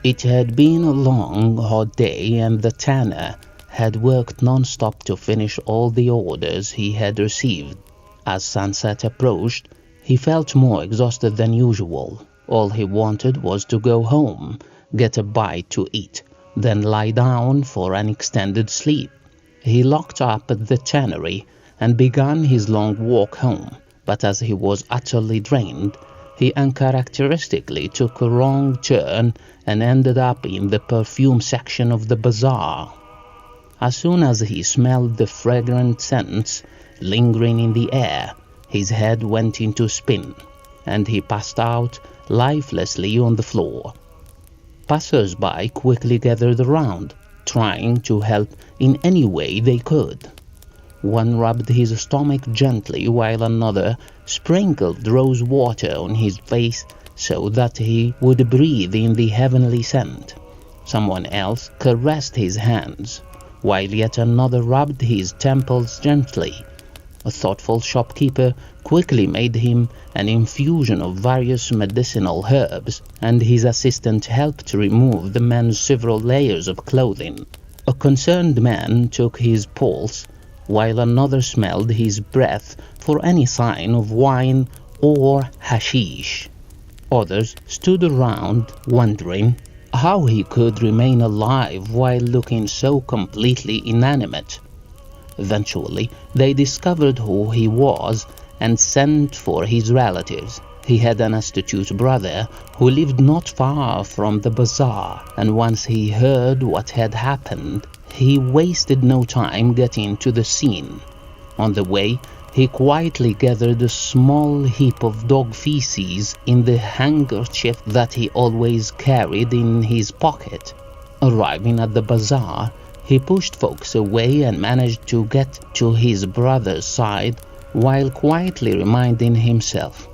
It had been a long, hot day, and the tanner had worked non-stop to finish all the orders he had received. As sunset approached, he felt more exhausted than usual. All he wanted was to go home, get a bite to eat, then lie down for an extended sleep. He locked up at the tannery and began his long walk home, but as he was utterly drained, he uncharacteristically took a wrong turn and ended up in the perfume section of the bazaar. As soon as he smelled the fragrant scents lingering in the air, his head went into spin, and he passed out lifelessly on the floor. Passers-by quickly gathered around, trying to help in any way they could. One rubbed his stomach gently, while another sprinkled rose water on his face so that he would breathe in the heavenly scent. Someone else caressed his hands, while yet another rubbed his temples gently. A thoughtful shopkeeper quickly made him an infusion of various medicinal herbs, and his assistant helped remove the man's several layers of clothing. A concerned man took his pulse, while another smelled his breath for any sign of wine or hashish. Others stood around, wondering how he could remain alive while looking so completely inanimate. Eventually, they discovered who he was and sent for his relatives. He had an astute brother who lived not far from the bazaar, and once he heard what had happened, he wasted no time getting to the scene. On the way, he quietly gathered a small heap of dog feces in the handkerchief that he always carried in his pocket. Arriving at the bazaar, he pushed folks away and managed to get to his brother's side while quietly reminding himself,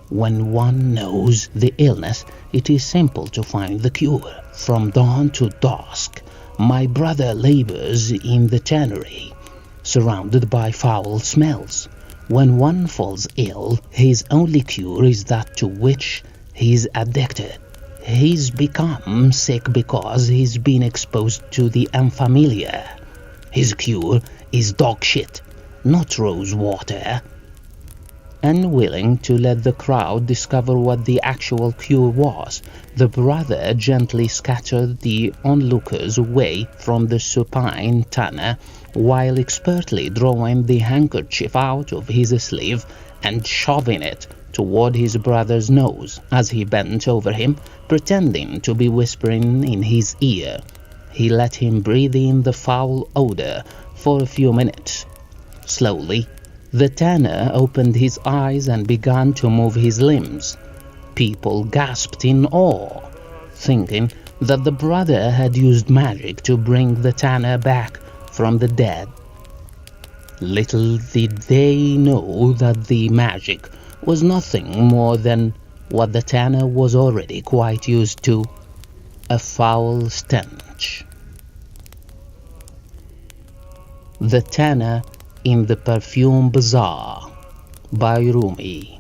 "When one knows the illness, it is simple to find the cure. From dawn to dusk, my brother labors in the tannery, surrounded by foul smells. When one falls ill, his only cure is that to which he's addicted. He's become sick because he's been exposed to the unfamiliar. His cure is dog shit, not rose water." Unwilling to let the crowd discover what the actual cure was, the brother gently scattered the onlookers away from the supine tanner while expertly drawing the handkerchief out of his sleeve and shoving it toward his brother's nose. As he bent over him, pretending to be whispering in his ear, he let him breathe in the foul odor for a few minutes. Slowly, the tanner opened his eyes and began to move his limbs. People gasped in awe, thinking that the brother had used magic to bring the tanner back from the dead. Little did they know that the magic was nothing more than what the tanner was already quite used to, a foul stench. The Tanner in the Perfume Bazaar by Rumi.